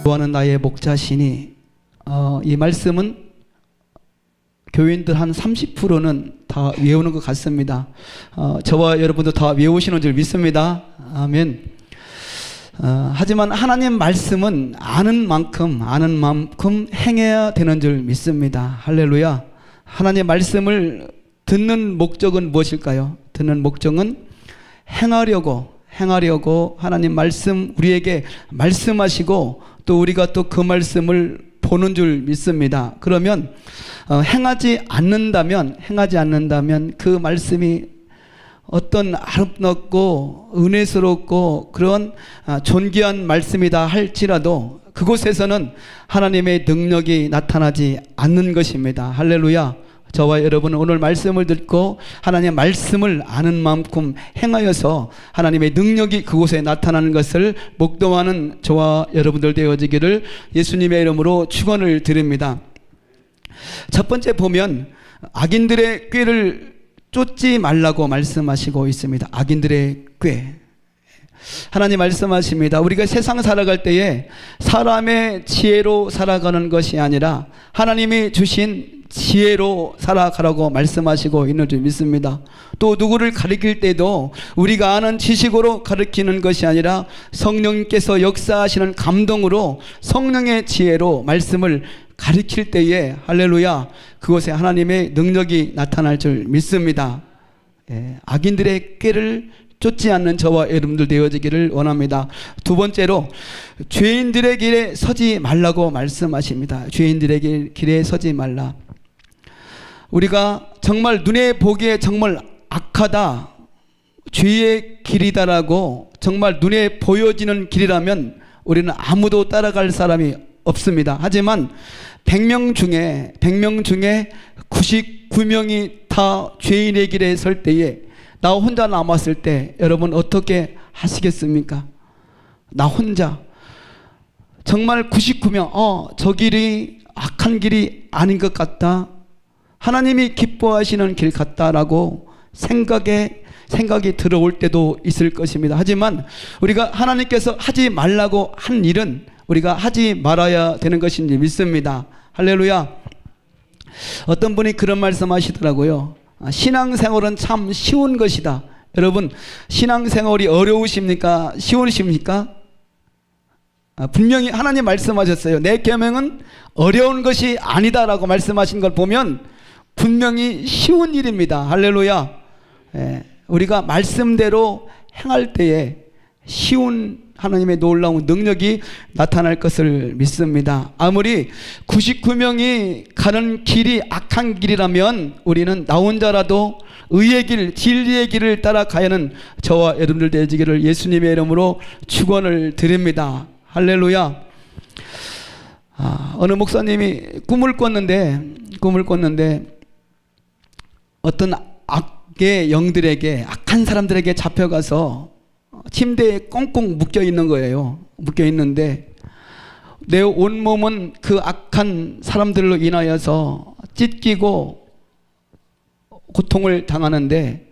좋아하는 나의 목자시니 이 말씀은 교인들 한 30%는 다 외우는 것 같습니다. 저와 여러분도 다 외우시는 줄 믿습니다. 아멘. 하지만 하나님 말씀은 아는 만큼 행해야 되는 줄 믿습니다. 할렐루야. 하나님 말씀을 듣는 목적은 무엇일까요? 듣는 목적은 행하려고 하나님 말씀 우리에게 말씀하시고 또 우리가 또 그 말씀을 보는 줄 믿습니다. 그러면 행하지 않는다면 그 말씀이 어떤 아름답고 은혜스럽고 그런 존귀한 말씀이다 할지라도 그곳에서는 하나님의 능력이 나타나지 않는 것입니다. 할렐루야. 저와 여러분은 오늘 말씀을 듣고 하나님의 말씀을 아는 만큼 행하여서 하나님의 능력이 그곳에 나타나는 것을 목도하는 저와 여러분들 되어지기를 예수님의 이름으로 축원을 드립니다. 첫 번째 보면 악인들의 꾀를 쫓지 말라고 말씀하시고 있습니다. 악인들의 꾀. 하나님 말씀하십니다. 우리가 세상 살아갈 때에 사람의 지혜로 살아가는 것이 아니라 하나님이 주신 지혜로 살아가라고 말씀하시고 있는 줄 믿습니다. 또 누구를 가르칠 때도 우리가 아는 지식으로 가르치는 것이 아니라 성령께서 역사하시는 감동으로 성령의 지혜로 말씀을 가르칠 때에 할렐루야 그곳에 하나님의 능력이 나타날 줄 믿습니다. 악인들의 꾀를 쫓지 않는 저와 여러분들 되어지기를 원합니다. 두 번째로 죄인들의 길에 서지 말라고 말씀하십니다. 죄인들의 길에 서지 말라. 우리가 정말 눈에 보기에 정말 악하다, 죄의 길이다라고 정말 눈에 보여지는 길이라면 우리는 아무도 따라갈 사람이 없습니다. 하지만 100명 중에 99명이 다 죄인의 길에 설 때에 나 혼자 남았을 때 여러분 어떻게 하시겠습니까? 나 혼자 정말 99명 저 길이 악한 길이 아닌 것 같다, 하나님이 기뻐하시는 길 같다라고 생각이 들어올 때도 있을 것입니다. 하지만 우리가 하나님께서 하지 말라고 한 일은 우리가 하지 말아야 되는 것인지 믿습니다. 할렐루야. 어떤 분이 그런 말씀 하시더라고요. 신앙생활은 참 쉬운 것이다. 여러분 신앙생활이 어려우십니까? 쉬우십니까? 분명히 하나님 말씀하셨어요. 내 계명은 어려운 것이 아니다라고 말씀하신 걸 보면 분명히 쉬운 일입니다. 할렐루야. 우리가 말씀대로 행할 때에 쉬운 하나님의 놀라운 능력이 나타날 것을 믿습니다. 아무리 99명이 가는 길이 악한 길이라면 우리는 나 혼자라도 의의 길, 진리의 길을 따라가야 하는 저와 여러분들 되시기를 예수님의 이름으로 축원을 드립니다. 할렐루야. 어느 목사님이 꿈을 꿨는데 어떤 악의 영들에게, 악한 사람들에게 잡혀가서 침대에 꽁꽁 묶여 있는 거예요. 묶여 있는데 내 온몸은 그 악한 사람들로 인하여서 찢기고 고통을 당하는데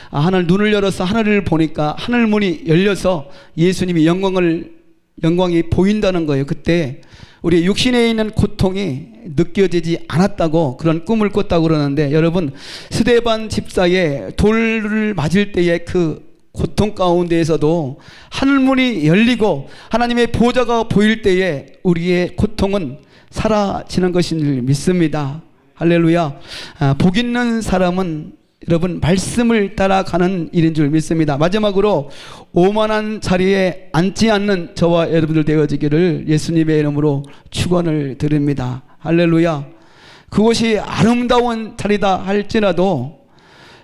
하늘 눈을 열어서 하늘을 보니까 하늘 문이 열려서 예수님이 영광이 보인다는 거예요. 그때 우리 육신에 있는 고통이 느껴지지 않았다고 그런 꿈을 꿨다고 그러는데 여러분 스데반 집사의 돌을 맞을 때의 그 고통 가운데에서도 하늘문이 열리고 하나님의 보좌가 보일 때에 우리의 고통은 사라지는 것인 줄 믿습니다. 할렐루야. 복 있는 사람은 여러분 말씀을 따라가는 일인 줄 믿습니다. 마지막으로 오만한 자리에 앉지 않는 저와 여러분들 되어지기를 예수님의 이름으로 축원을 드립니다. 할렐루야. 그곳이 아름다운 자리다 할지라도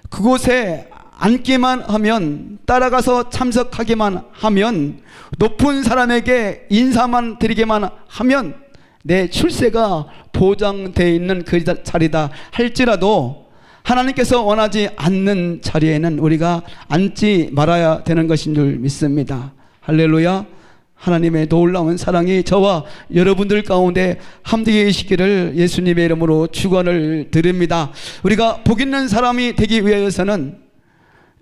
그곳에 앉기만 하면, 따라가서 참석하기만 하면, 높은 사람에게 인사만 드리기만 하면 내 출세가 보장되어 있는 그 자리다 할지라도 하나님께서 원하지 않는 자리에는 우리가 앉지 말아야 되는 것인 줄 믿습니다. 할렐루야. 하나님의 놀라운 사랑이 저와 여러분들 가운데 함께 계시기를 예수님의 이름으로 축원을 드립니다. 우리가 복 있는 사람이 되기 위해서는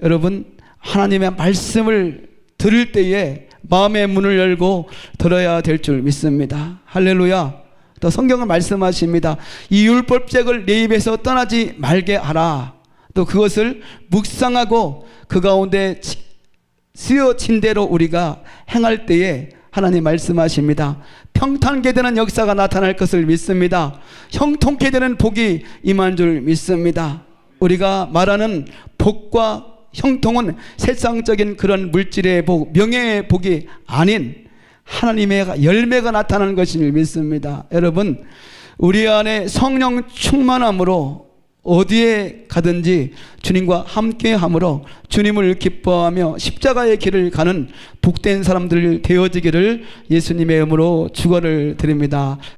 여러분 하나님의 말씀을 들을 때에 마음의 문을 열고 들어야 될 줄 믿습니다. 할렐루야. 또 성경은 말씀하십니다. 이 율법책을 내 입에서 떠나지 말게 하라. 또 그것을 묵상하고 그 가운데 쓰여진 대로 우리가 행할 때에 하나님 말씀하십니다. 평탄케 되는 역사가 나타날 것을 믿습니다. 형통케 되는 복이 임한 줄 믿습니다. 우리가 말하는 복과 형통은 세상적인 그런 물질의 복, 명예의 복이 아닌 하나님의 열매가 나타나는 것을 믿습니다. 여러분, 우리 안에 성령 충만함으로 어디에 가든지 주님과 함께함으로 주님을 기뻐하며 십자가의 길을 가는 복된 사람들 되어지기를 예수님의 이름으로 축원을 드립니다.